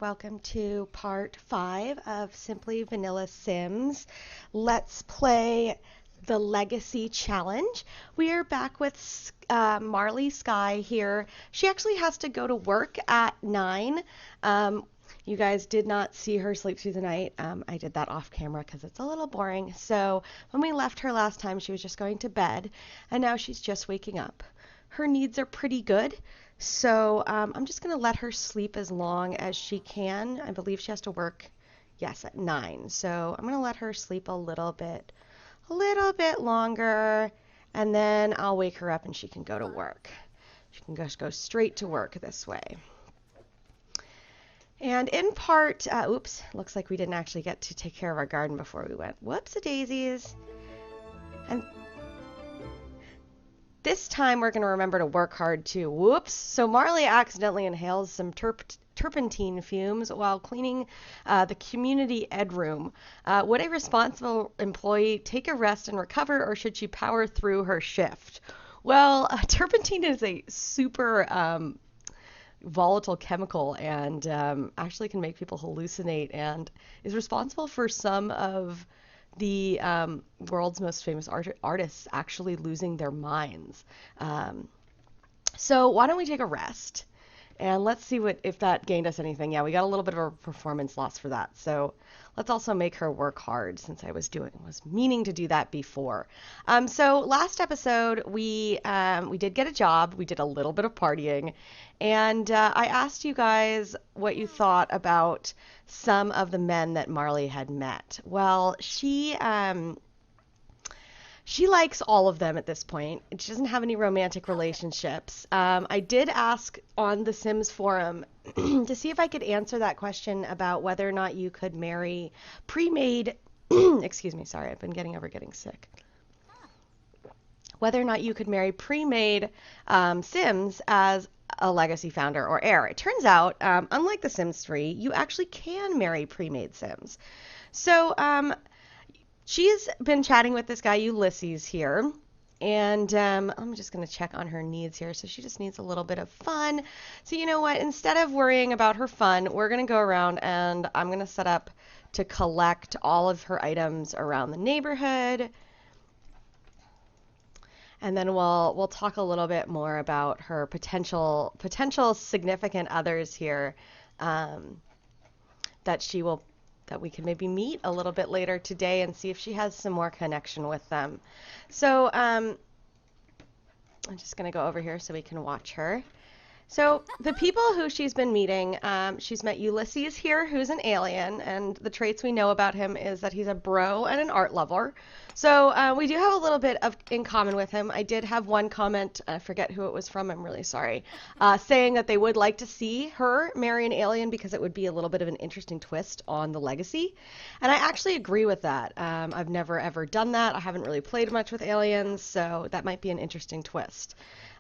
welcome to part 5 of Simply Vanilla Sims. Let's play the Legacy Challenge. We are back with Marley Sky here. She actually has to go to work at 9. You guys did not see her sleep through the night. I did that off camera because it's a little boring. So when we left her last time, she was just going to bed, and now she's just waking up. Her needs are pretty good. So I'm just going to let her sleep as long as she can. I believe she has to work, yes, at 9. So I'm going to let her sleep a little bit longer, and then I'll wake her up and she can go to work. She can just go straight to work this way. And in part, oops, looks like we didn't actually get to take care of our garden before we went. Whoops-a-daisies. And this time we're going to remember to work hard too. Whoops. So Marley accidentally inhales some turpentine fumes while cleaning the community ed room. Would a responsible employee take a rest and recover, or should she power through her shift? Well, turpentine is a super volatile chemical and actually can make people hallucinate and is responsible for some of the world's most famous artists actually losing their minds. So why don't we take a rest and let's see if that gained us anything. Yeah, we got a little bit of a performance loss for that. So let's also make her work hard, since I was meaning to do that before. So last episode we did get a job. We did a little bit of partying, and I asked you guys what you thought about some of the men that Marley had met. Well, she likes all of them at this point. She doesn't have any romantic relationships. I did ask on the Sims forum to see if I could answer that question about whether or not you could marry pre-made, excuse me, sorry, I've been getting over getting sick. Whether or not you could marry pre-made Sims as a legacy founder or heir. It turns out, unlike The Sims 3, you actually can marry pre-made Sims. So, she's been chatting with this guy Ulysses here, and I'm just going to check on her needs here. So she just needs a little bit of fun. So you know what? Instead of worrying about her fun, we're going to go around and I'm going to set up to collect all of her items around the neighborhood. And then we'll talk a little bit more about her potential significant others here that we can maybe meet a little bit later today and see if she has some more connection with them. So I'm just going to go over here so we can watch her. So the people who she's been meeting, she's met Ulysses here, who's an alien, and the traits we know about him is that he's a bro and an art lover. So we do have a little bit in common with him. I did have one comment, I forget who it was from, I'm really sorry, saying that they would like to see her marry an alien because it would be a little bit of an interesting twist on the legacy. And I actually agree with that. I've never ever done that. I haven't really played much with aliens, so that might be an interesting twist.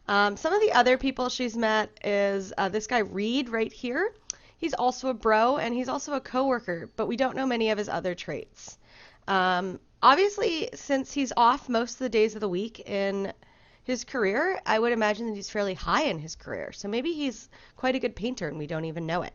Some of the other people she's met is this guy Reed right here. He's also a bro and he's also a coworker, but we don't know many of his other traits. Obviously, since he's off most of the days of the week in his career, I would imagine that he's fairly high in his career. So maybe he's quite a good painter and we don't even know it.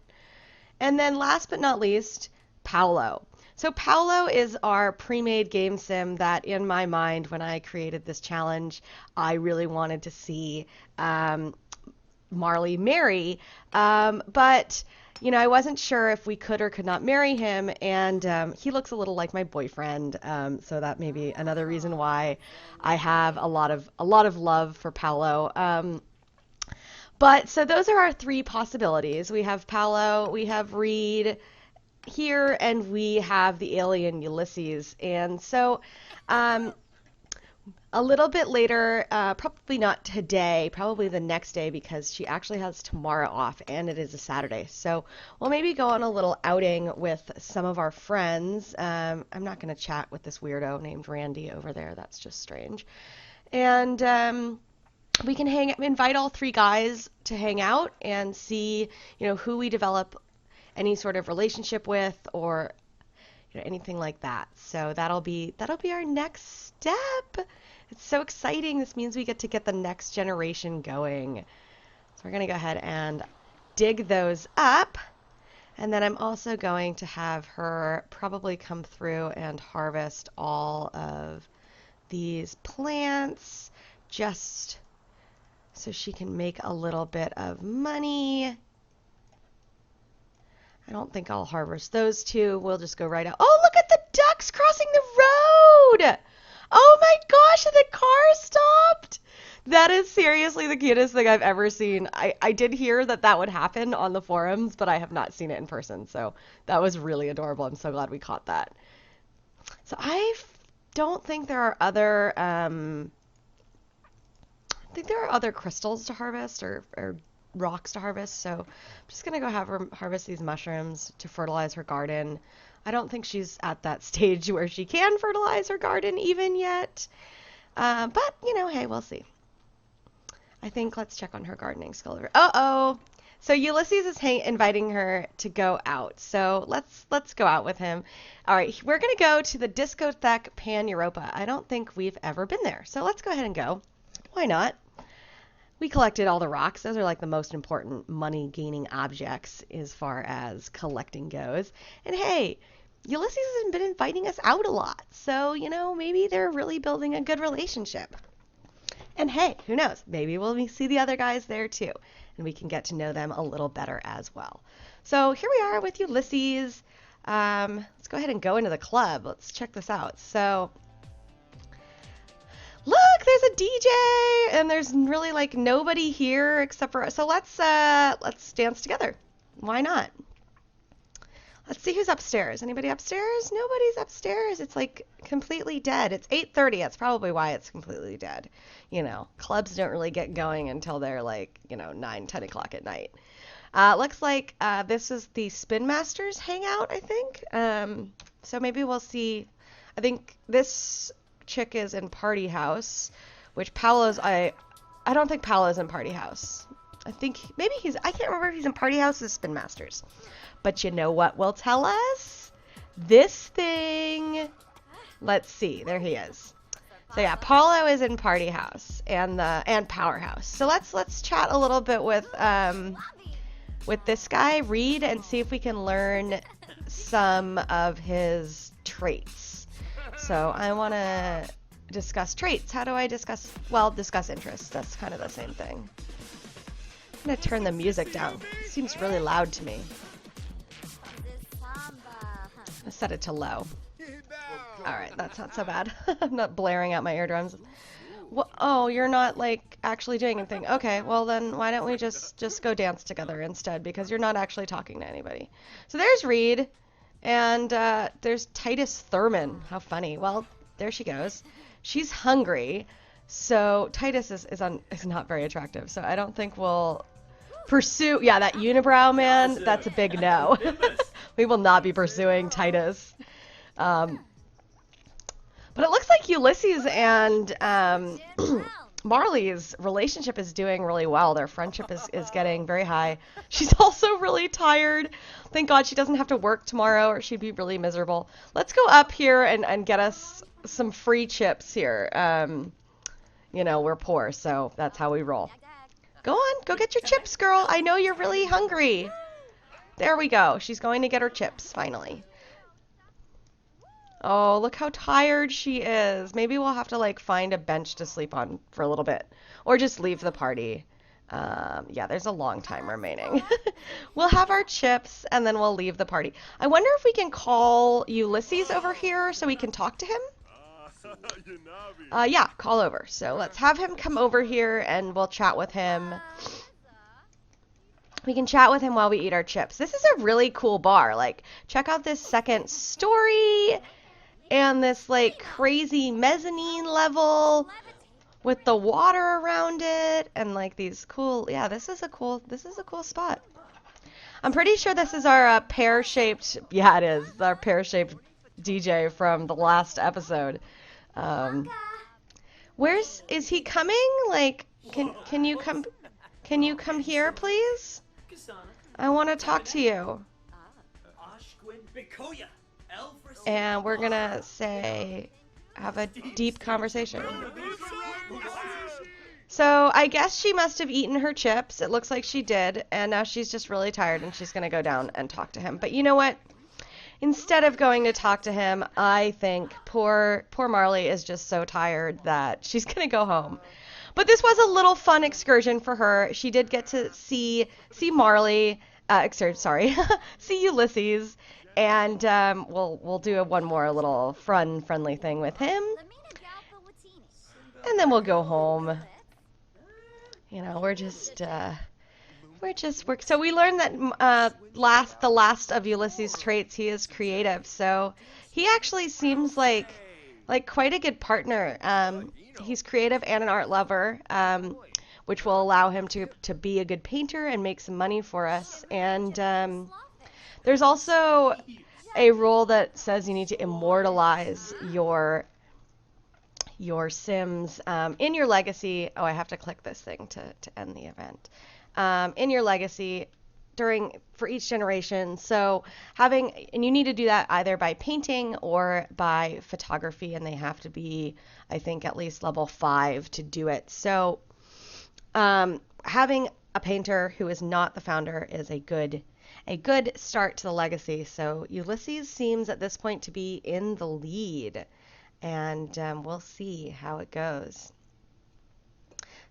And then last but not least, Paolo. So Paolo is our pre-made game sim that in my mind, when I created this challenge, I really wanted to see Marley marry. But, you know, I wasn't sure if we could or could not marry him. And he looks a little like my boyfriend. So that may be another reason why I have a lot of love for Paolo. But so those are our 3 possibilities. We have Paolo, we have Reed here, and we have the alien Ulysses. And so a little bit later, probably not today, probably the next day, because she actually has tomorrow off and it is a Saturday. So we'll maybe go on a little outing with some of our friends. I'm not going to chat with this weirdo named Randy over there. That's just strange. And we can invite all 3 guys to hang out and see, you know, who we develop any sort of relationship with, or you know, anything like that. So that'll be our next step. It's so exciting. This means we get to get the next generation going. So we're gonna go ahead and dig those up. And then I'm also going to have her probably come through and harvest all of these plants just so she can make a little bit of money. I don't think I'll harvest those two. We'll just go right out. Oh, look at the ducks crossing the road! Oh my gosh, the car stopped! That is seriously the cutest thing I've ever seen. I did hear that that would happen on the forums, but I have not seen it in person. So that was really adorable. I'm so glad we caught that. So I don't think there are other, I think there are other crystals to harvest or rocks to harvest. So I'm just going to go have her harvest these mushrooms to fertilize her garden. I don't think she's at that stage where she can fertilize her garden even yet. But, you know, hey, we'll see. I think let's check on her gardening skill. Uh-oh. So Ulysses is inviting her to go out. So let's go out with him. All right, we're going to go to the Discotheque Pan Europa. I don't think we've ever been there. So let's go ahead and go. Why not? We collected all the rocks. Those are like the most important money-gaining objects as far as collecting goes. And hey, Ulysses has been inviting us out a lot. So, you know, maybe they're really building a good relationship. And hey, who knows? Maybe we'll see the other guys there too, and we can get to know them a little better as well. So here we are with Ulysses. Let's go ahead and go into the club. Let's check this out. So look, there's a DJ, and there's really like nobody here except for. So let's dance together. Why not? Let's see who's upstairs. Anybody upstairs? Nobody's upstairs. It's like completely dead. It's 8:30. That's probably why it's completely dead. You know, clubs don't really get going until they're like, you know, 9, 10 o'clock at night. Looks like this is the Spin Masters hangout, I think. So maybe we'll see. I think this chick is in Party House, which Paolo's, I don't think Paolo's in Party House. I think maybe I can't remember if he's in Party House or Spin Masters. But you know what will tell us? This thing. Let's see. There he is. So yeah, Paolo is in Party House and Powerhouse. So let's chat a little bit with this guy, Reed, and see if we can learn some of his traits. So I want to discuss traits. How do I discuss? Well, discuss interests. That's kind of the same thing. I'm gonna turn the music down. It seems really loud to me. I set it to low. Alright, that's not so bad. I'm not blaring out my eardrums. Oh, you're not, like, actually doing anything. Okay, well then, why don't we just go dance together instead, because you're not actually talking to anybody. So there's Reed, and there's Titus Thurman. How funny. Well, there she goes. She's hungry, so Titus is not very attractive, so I don't think we'll pursue... Yeah, that unibrow man, that's a big no. We will not be pursuing Titus. But it looks like Ulysses and Marley's relationship is doing really well. Their friendship is getting very high. She's also really tired. Thank God she doesn't have to work tomorrow or she'd be really miserable. Let's go up here and get us some free chips here. You know, we're poor, so that's how we roll. Go on, go get your chips, girl. I know you're really hungry. There we go. She's going to get her chips, finally. Oh, look how tired she is. Maybe we'll have to, like, find a bench to sleep on for a little bit. Or just leave the party. Yeah, there's a long time remaining. We'll have our chips, and then we'll leave the party. I wonder if we can call Ulysses over here so we can talk to him? Yeah, call over. So let's have him come over here, and we'll chat with him. We can chat with him while we eat our chips. This is a really cool bar. Like, check out this second story and this, like, crazy mezzanine level with the water around it and, like, these cool... Yeah, this is a cool spot. I'm pretty sure this is our pear-shaped... Yeah, it is. Our pear-shaped DJ from the last episode. Is he coming? Like, can you come here, please? I want to talk to you. And we're gonna have a deep conversation. So I guess she must have eaten her chips. It looks like she did. And now she's just really tired and she's going to go down and talk to him. But you know what? Instead of going to talk to him, I think poor Marley is just so tired that she's going to go home. But this was a little fun excursion for her. She did get to see Marley, sorry, see Ulysses, and we'll do one more little friendly thing with him, and then we'll go home. You know, we're just so we learned that the last of Ulysses' traits, he is creative. So he actually seems like quite a good partner. He's creative and an art lover, which will allow him to be a good painter and make some money for us. And there's also a rule that says you need to immortalize your Sims in your legacy. Oh, I have to click this thing to end the event. In your legacy for each generation. So and you need to do that either by painting or by photography, and they have to be, I think, at least level 5 to do it. So having a painter who is not the founder is a good start to the legacy. So Ulysses seems at this point to be in the lead, and we'll see how it goes.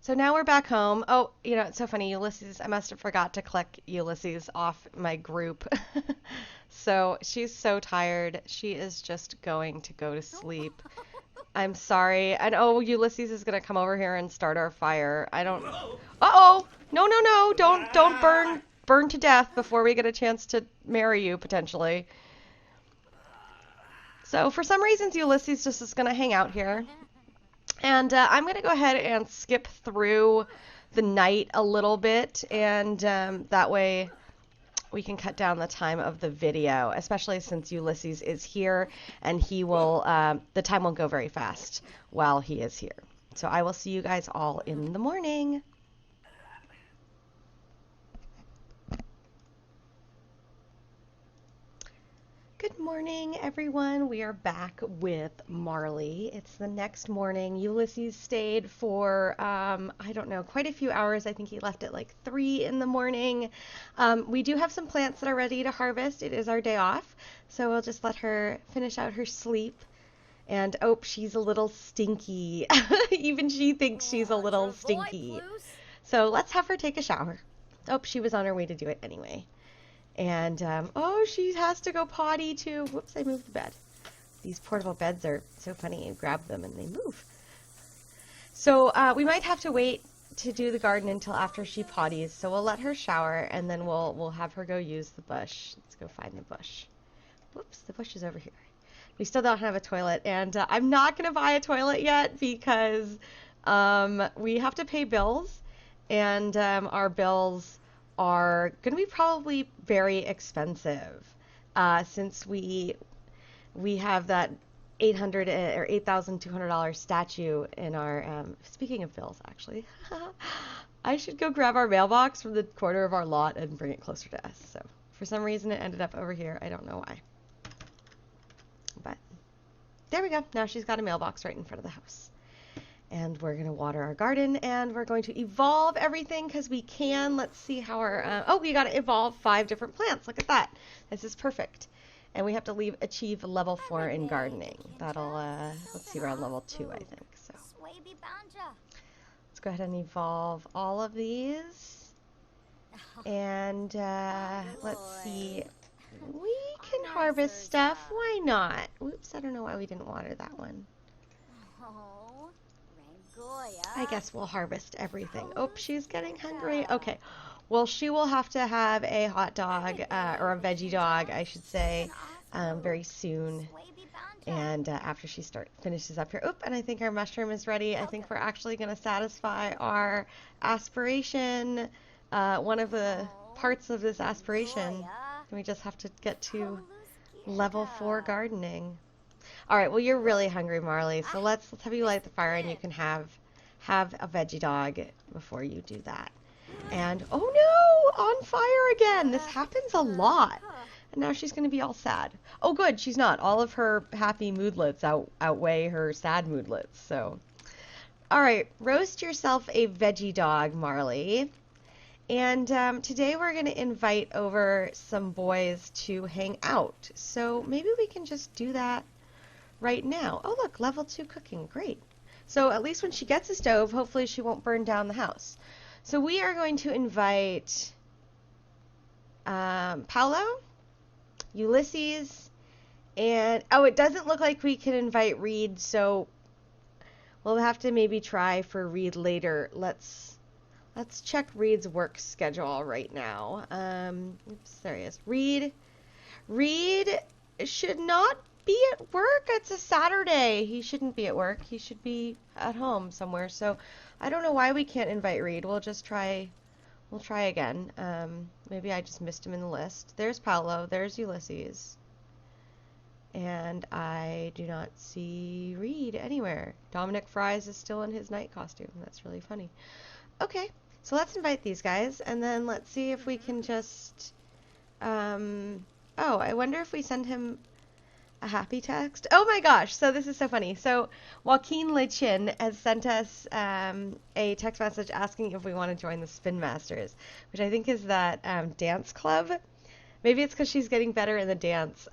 So now we're back home. Oh, you know, it's so funny. Ulysses, I must have forgot to click Ulysses off my group. So she's so tired. She is just going to go to sleep. I'm sorry. And oh, Ulysses is going to come over here and start our fire. I don't... Uh-oh! No. Don't burn to death before we get a chance to marry you, potentially. So for some reasons, Ulysses just is going to hang out here. And I'm going to go ahead and skip through the night a little bit, and that way we can cut down the time of the video, especially since Ulysses is here, and he will, the time won't go very fast while he is here. So I will see you guys all in the morning. Good morning, everyone. We are back with Marley. It's the next morning. Ulysses stayed for, I don't know, quite a few hours. I think he left at like 3 in the morning. We do have some plants that are ready to harvest. It is our day off, so we'll just let her finish out her sleep. And, oh, she's a little stinky. Even she thinks she's a little stinky. So let's have her take a shower. Oh, she was on her way to do it anyway. And, oh, she has to go potty too. Whoops, I moved the bed. These portable beds are so funny. You grab them and they move. So we might have to wait to do the garden until after she potties. So we'll let her shower and then we'll have her go use the bush. Let's go find the bush. Whoops, the bush is over here. We still don't have a toilet. And I'm not going to buy a toilet yet because we have to pay bills. And our bills are going to be probably very expensive since we have that $800 or $8,200 statue in our speaking of bills, actually. I should go grab our mailbox from the corner of our lot and bring it closer to us. So for some reason it ended up over here. I don't know why, but there we go. Now she's got a mailbox right in front of the house. And we're going to water our garden, and we're going to evolve everything because we can. Let's see how our... oh, we got to evolve 5 different plants. Look at that. This is perfect. And we have to achieve level 4 in gardening. That'll... let's see, we're on level 2, I think. So let's go ahead and evolve all of these. And let's see. We can harvest stuff. Why not? Oops, I don't know why we didn't water that one. I guess we'll harvest everything. Oh, she's getting hungry. Okay. Well, she will have to have a hot dog, or a veggie dog, I should say, very soon. And after she finishes up here. Oop, and I think our mushroom is ready. I think we're actually going to satisfy our aspiration, one of the parts of this aspiration. We just have to get to level 4 gardening. All right, well, you're really hungry, Marley, so let's have you light the fire, and you can have a veggie dog before you do that. And, oh no, on fire again. This happens a lot. And now she's going to be all sad. Oh, good, she's not. All of her happy moodlets outweigh her sad moodlets, so. All right, roast yourself a veggie dog, Marley. And today we're going to invite over some boys to hang out. So maybe we can just do that right now. Oh, look, level 2 cooking. Great. So at least when she gets a stove, hopefully she won't burn down the house. So we are going to invite Paolo, Ulysses, and oh, it doesn't look like we can invite Reed, so we'll have to maybe try for Reed later. Let's check Reed's work schedule right now. Oops, there he is. Reed should not be at work. It's a Saturday. He shouldn't be at work. He should be at home somewhere. So I don't know why we can't invite Reed. We'll just try. We'll try again. Maybe I just missed him in the list. There's Paolo. There's Ulysses. And I do not see Reed anywhere. Dominic Fries is still in his night costume. That's really funny. Okay, so let's invite these guys, and then let's see if we can just... oh, I wonder if we send him a happy text. Oh my gosh, so this is so funny. So Joaquin Lechin has sent us a text message asking if we want to join the Spin Masters, which I think is that dance club. Maybe it's because she's getting better in the dance.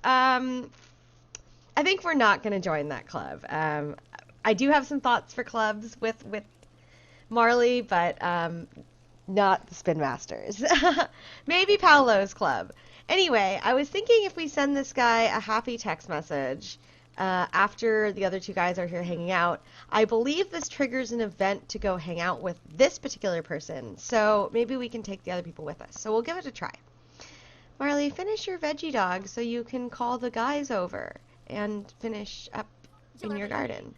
I think we're not going to join that club. I do have some thoughts for clubs with Marley, but not the Spin Masters. Maybe Paolo's club. Anyway, I was thinking if we send this guy a happy text message after the other two guys are here hanging out, I believe this triggers an event to go hang out with this particular person. So maybe we can take the other people with us. So we'll give it a try. Marley, finish your veggie dog so you can call the guys over and finish up in your garden.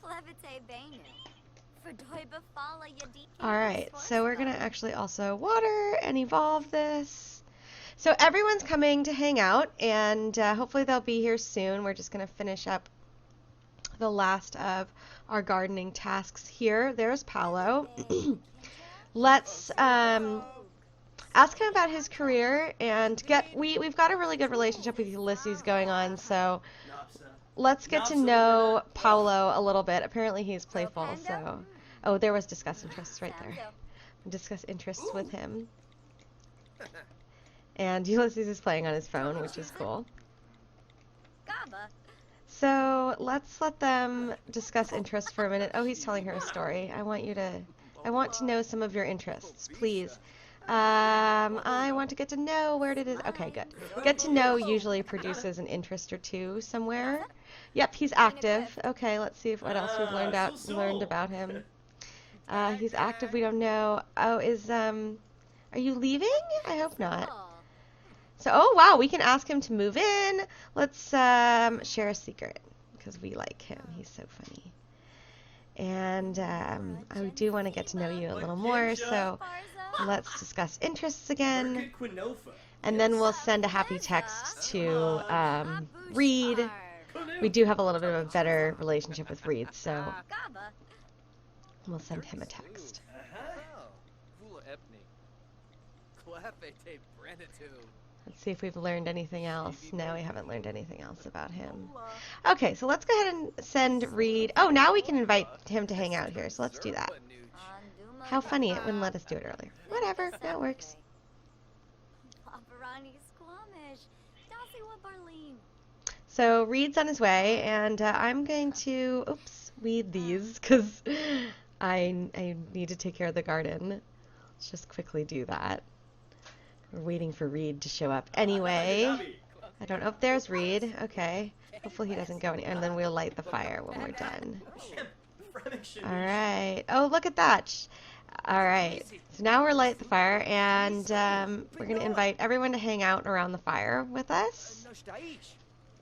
Alright, so we're going to actually also water and evolve this. So everyone's coming to hang out, and hopefully they'll be here soon. We're just going to finish up the last of our gardening tasks here. There's Paolo. Let's ask him about his career and we've got a really good relationship with Ulysses going on, so let's get to know Paolo a little bit. Apparently he's playful, so... Oh, there was discuss interests right there. Discuss interests with him. And Ulysses is playing on his phone, which is cool. So let's let them discuss interests for a minute. Oh, he's telling her a story. I want to know some of your interests, please. I want to get to know where it is. Okay, good. Get to know usually produces an interest or two somewhere. Yep, he's active. Okay, let's see what else we've learned about him. He's active. We don't know. Oh, are you leaving? I hope not. So, oh wow, we can ask him to move in. Let's share a secret because we like him. He's so funny. And I do want to get to know you a little more, so let's discuss interests again. And then we'll send a happy text to Reed. We do have a little bit of a better relationship with Reed, so we'll send him a text. Let's see if we've learned anything else. No, we haven't learned anything else about him. Okay, so let's go ahead and send Reed. Oh, now we can invite him to hang out here, so let's do that. How funny, it wouldn't let us do it earlier. Whatever, that works. So Reed's on his way, and I'm going to, weed these, because I need to take care of the garden. Let's just quickly do that. We're waiting for Reed to show up anyway. I don't know if there's Reed. Okay. Hopefully he doesn't go any, and then we'll light the fire when we're done. Alright. Oh, look at that. Alright. So now we're light the fire, and we're going to invite everyone to hang out around the fire with us.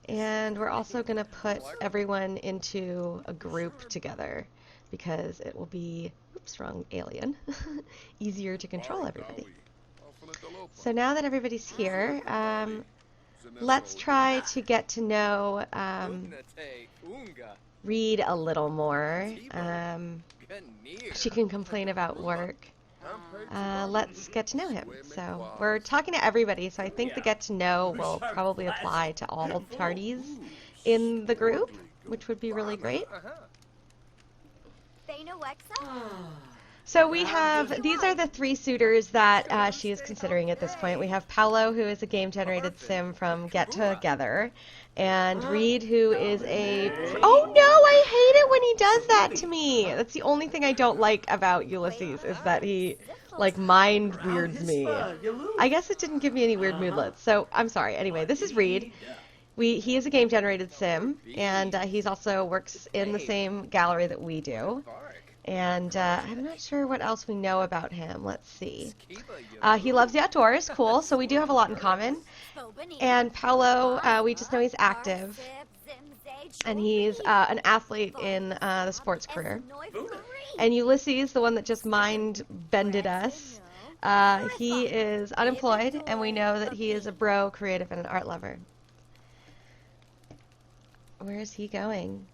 And we're also going to put everyone into a group together because it will be, oops, wrong alien, easier to control everybody. So now that everybody's here, let's try to get to know Reed a little more. She can complain about work. Let's get to know him. So we're talking to everybody, so I think the get to know will probably apply to all parties in the group, which would be really great. So we have, these are the 3 suitors that she is considering at this point. We have Paolo, who is a game-generated sim from Get Together, and Reed, who is a... Oh no, I hate it when he does that to me! That's the only thing I don't like about Ulysses, is that he, like, mind weirds me. I guess it didn't give me any weird moodlets, so I'm sorry. Anyway, this is Reed. He is a game-generated sim, and he's also works in the same gallery that we do. And I'm not sure what else we know about him. Let's see. He loves the outdoors. Cool. So we do have a lot in common. And Paolo, we just know he's active. And he's an athlete in the sports career. And Ulysses, the one that just mind-bended us, he is unemployed. And we know that he is a bro, creative, and an art lover. Where is he going?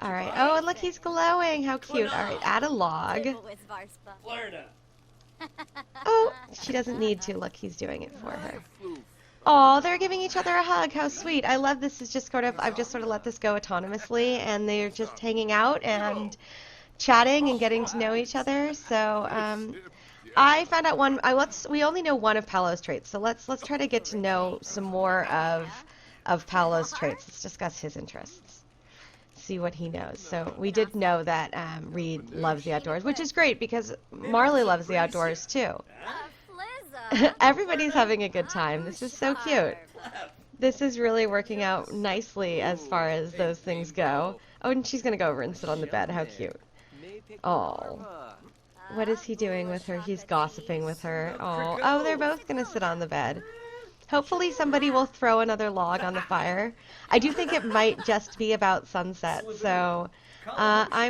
All right. Oh, and look, he's glowing. How cute. All right, add a log. Oh, she doesn't need to. Look, he's doing it for her. Oh, they're giving each other a hug. How sweet. I love this. Is just sort of, I've just sort of let this go autonomously, and they're just hanging out and chatting and getting to know each other. So, I found out one. We only know one of Paolo's traits, so let's try to get to know some more of Paolo's traits. Let's discuss his interests. See what he knows. So we did know that Reed loves the outdoors, which is great because Marley loves the outdoors too. Everybody's having a good time. This is so cute. This is really working out nicely as far as those things go. Oh, and she's going to go over and sit on the bed. How cute. Oh. What is he doing with her? He's gossiping with her. Oh, they're both going to sit on the bed. Hopefully somebody will throw another log on the fire. I do think it might just be about sunset, so I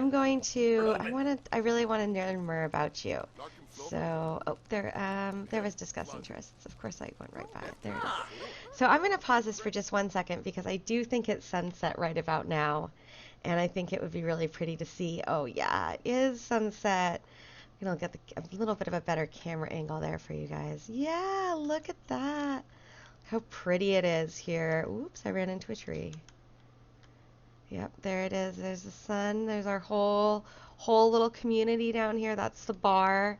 really want to learn more about you. So, there was discuss interests. Of course I went right by it. There it is. So I'm going to pause this for just 1 second because I do think it's sunset right about now, and I think it would be really pretty to see. Oh yeah, it is sunset. I'm going to get a little bit of a better camera angle there for you guys. Yeah, look at that. How pretty it is here. Oops, I ran into a tree. Yep, there it is. There's the sun. There's our whole little community down here. That's the bar.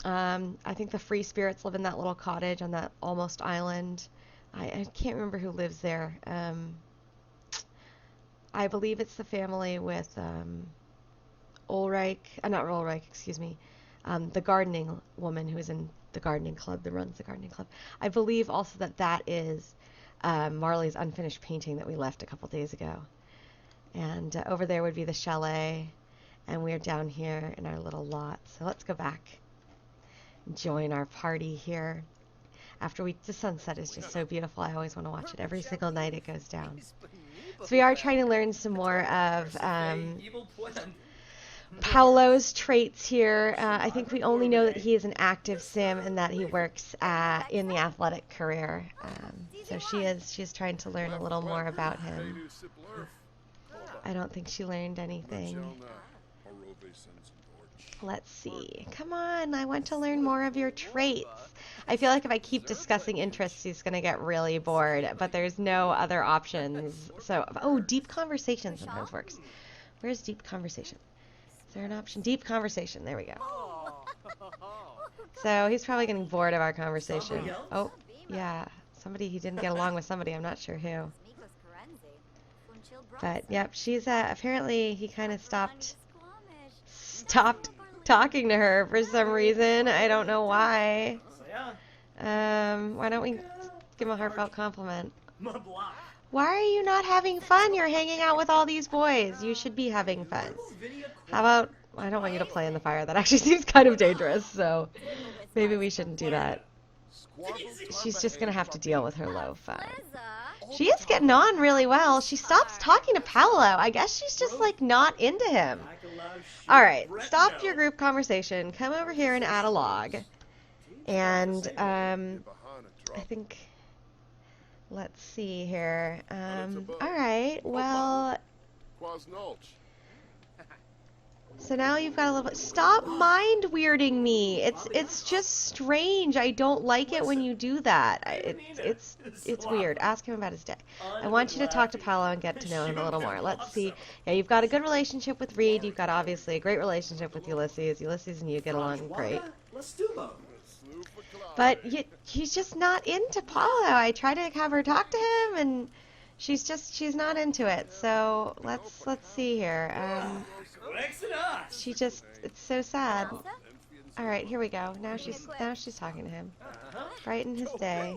I think the free spirits live in that little cottage on that almost island. I can't remember who lives there. I believe it's the family with Ulrich, not Ulrich, excuse me, the gardening woman who is in the gardening club, that runs the gardening club. I believe also that is Marley's unfinished painting that we left a couple days ago. And over there would be the chalet, and we're down here in our little lot. So let's go back and join our party here. The sunset is just so beautiful. I always want to watch it. Every single night it goes down. So we are trying to learn some more of Paolo's traits here. I think we only know that he is an active sim and that he works in the athletic career. So she is trying to learn a little more about him. I don't think she learned anything. Let's see. Come on, I want to learn more of your traits. I feel like if I keep discussing interests, he's going to get really bored, but there's no other options. So, deep conversation sometimes works. Where's deep conversation? Is there an option? Deep conversation. There we go. So he's probably getting bored of our conversation. Oh, yeah. He didn't get along with somebody. I'm not sure who. But, yep, she's, apparently he kind of stopped talking to her for some reason. I don't know why. Why don't we give him a heartfelt compliment? Why are you not having fun? You're hanging out with all these boys. You should be having fun. How about, I don't want you to play in the fire. That actually seems kind of dangerous, so maybe we shouldn't do that. She's just going to have to deal with her low fun. She is getting on really well. She stops talking to Paolo. I guess she's just, like, not into him. All right, stop your group conversation. Come over here and add a log. And I think, let's see here. All right, well, So now you've got a little bit. Stop mind weirding me. It's just strange. I don't like it when you do that. It's weird. Ask him about his day. I want you to talk to Paolo and get to know him a little more. Let's see. Yeah, you've got a good relationship with Reed. You've got obviously a great relationship with Ulysses. Ulysses and you get along great. But he's just not into Paolo. I try to have her talk to him and she's not into it. So let's see here. It's so sad. All right, here we go. Now she's talking to him. Brighten his day.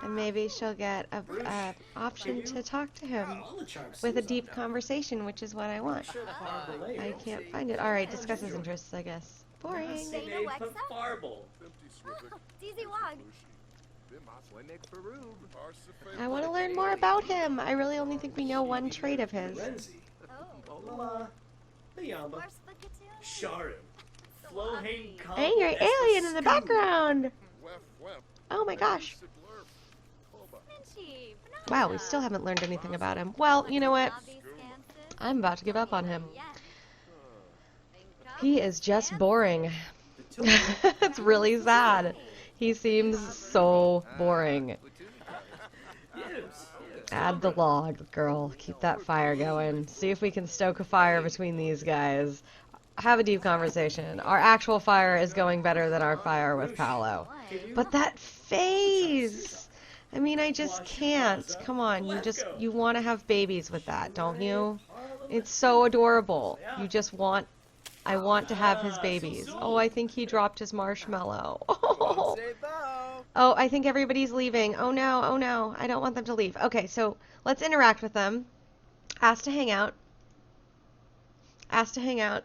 And maybe she'll get a option to talk to him with a deep conversation, which is what I want. I can't find it. All right, discuss his interests, I guess. Boring. I want to learn more about him. I really only think we know one trait of his. Angry alien in the background. Oh my gosh. Wow, we still haven't learned anything about him. Well, you know what? I'm about to give up on him. He is just boring. It's really sad. He seems so boring. Add the log, girl. Keep that fire going. See if we can stoke a fire between these guys. Have a deep conversation. Our actual fire is going better than our fire with Paolo. But that face! I mean, I just can't. Come on, you want to have babies with that, don't you? It's so adorable. I want to have his babies. Oh, I think he dropped his marshmallow. Oh, I think everybody's leaving. Oh no, I don't want them to leave. Okay, so let's interact with them. Ask to hang out. Ask to hang out.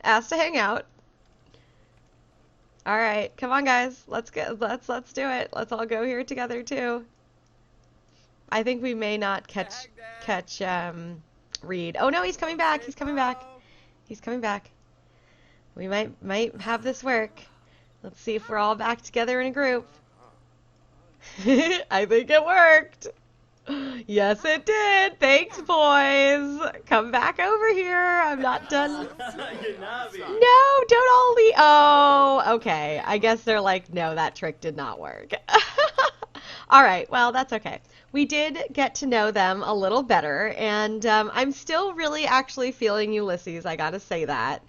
Ask to hang out. All right, come on guys. Let's do it. Let's all go here together too. I think we may not catch Reed. Oh no, he's coming back. He's coming back. He's coming back. We might have this work. Let's see if we're all back together in a group. I think it worked. Yes, it did. Thanks, boys. Come back over here. I'm not done. No, don't all leave. Oh, okay. I guess they're like, no, that trick did not work. All right. Well, that's okay. We did get to know them a little better, and I'm still really actually feeling Ulysses. I gotta say that.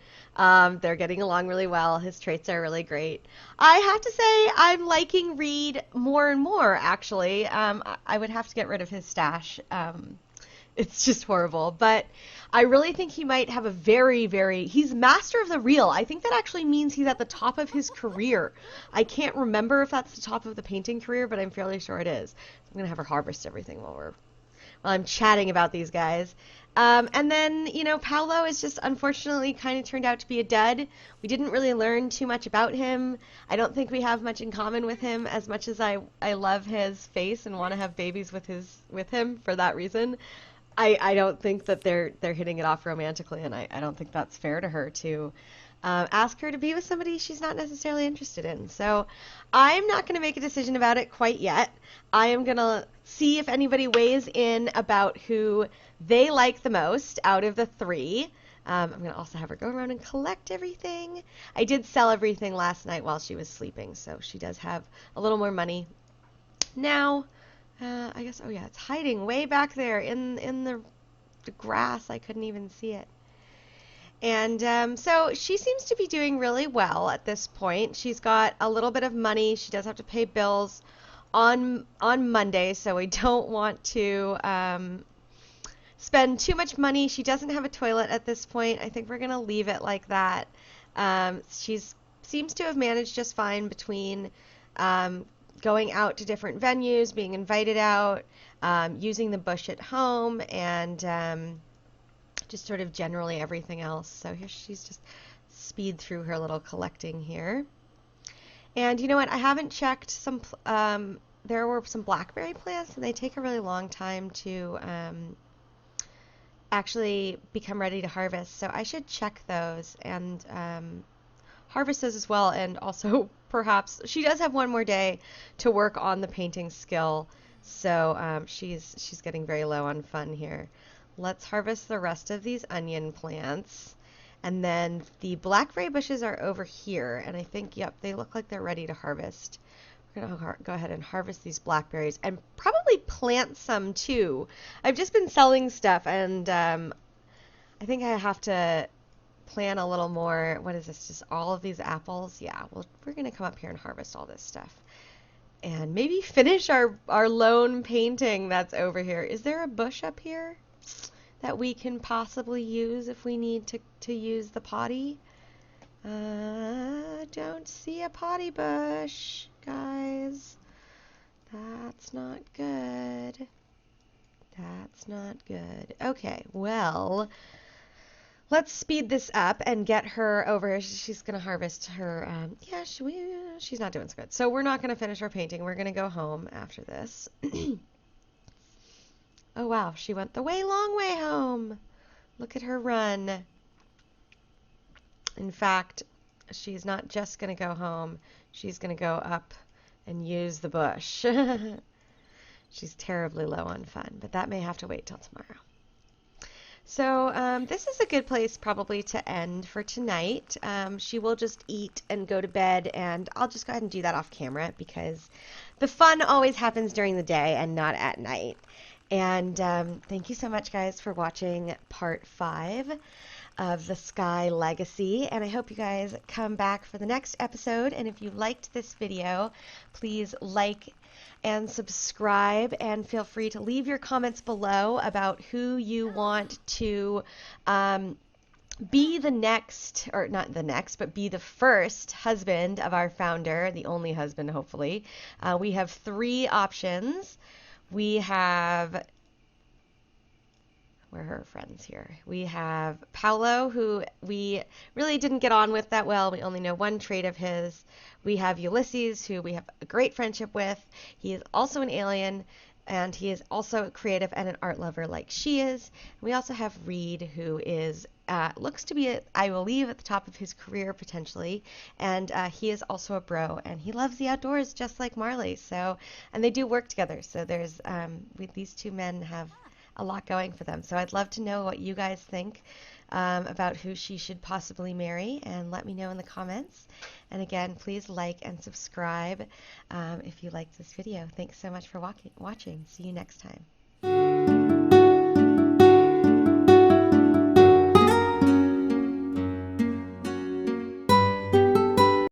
They're getting along really well. His traits are really great. I have to say I'm liking Reed more and more, actually. I would have to get rid of his stash. It's just horrible. But I really think he might have a he's master of the reel. I think that actually means he's at the top of his career. I can't remember if that's the top of the painting career, but I'm fairly sure it is. I'm going to have her harvest everything while I'm chatting about these guys. And then, you know, Paolo is just unfortunately kind of turned out to be a dud. We didn't really learn too much about him. I don't think we have much in common with him as much as I love his face and want to have babies with him for that reason. I don't think that they're hitting it off romantically, and I don't think that's fair to her to ask her to be with somebody she's not necessarily interested in. So I'm not going to make a decision about it quite yet. I am going to see if anybody weighs in about who they like the most out of the three. I'm going to also have her go around and collect everything. I did sell everything last night while she was sleeping, so she does have a little more money now. I guess, oh yeah, it's hiding way back there in the grass. I couldn't even see it. And so she seems to be doing really well at this point. She's got a little bit of money. She does have to pay bills on Monday, so we don't want to spend too much money. She doesn't have a toilet at this point. I think we're going to leave it like that. She seems to have managed just fine between going out to different venues, being invited out, using the bush at home, and just sort of generally everything else. So here she's just speed through her little collecting here. And you know what? I haven't checked some, there were some blackberry plants, and they take a really long time to actually become ready to harvest. So I should check those and harvest those as well. And also perhaps, she does have one more day to work on the painting skill. So she's getting very low on fun here. let's harvest the rest of these onion plants. And then the blackberry bushes are over here, and I think, yep, they look like they're ready to harvest. We're going to go ahead and harvest these blackberries and probably plant some too. I've just been selling stuff, and I think I have to plant a little more. What is this, just all of these apples? Yeah, well, we're going to come up here and harvest all this stuff. And maybe finish our lone painting that's over here. Is there a bush up here that we can possibly use if we need to use the potty? Don't see a potty bush, guys. That's not good. That's not good. Okay, well, let's speed this up and get her over here. She's going to harvest her. Yeah, she's not doing so good. So we're not going to finish our painting. We're going to go home after this. Oh, wow. She went the long way home. Look at her run. In fact, she's not just going to go home. She's going to go up and use the bush. She's terribly low on fun, but that may have to wait till tomorrow. So this is a good place probably to end for tonight. She will just eat and go to bed, and I'll just go ahead and do that off camera because the fun always happens during the day and not at night. And thank you so much, guys, for watching part 5 of the Sky Legacy, and I hope you guys come back for the next episode. And if you liked this video, please like and subscribe, and feel free to leave your comments below about who you want to be the next, or not the next, but be the first husband of our founder, the only husband, hopefully. We have 3 options. We have, where are her friends here? We have Paolo, who we really didn't get on with that well. We only know one trait of his. We have Ulysses, who we have a great friendship with. He is also an alien, and he is also creative and an art lover like she is. We also have Reed, who is looks to be, I believe, at the top of his career potentially, and he is also a bro, and he loves the outdoors just like Marley. So, and they do work together. So there's these 2 men have a lot going for them. So I'd love to know what you guys think about who she should possibly marry, and let me know in the comments. And again, please like and subscribe if you liked this video. Thanks so much for watching. See you next time.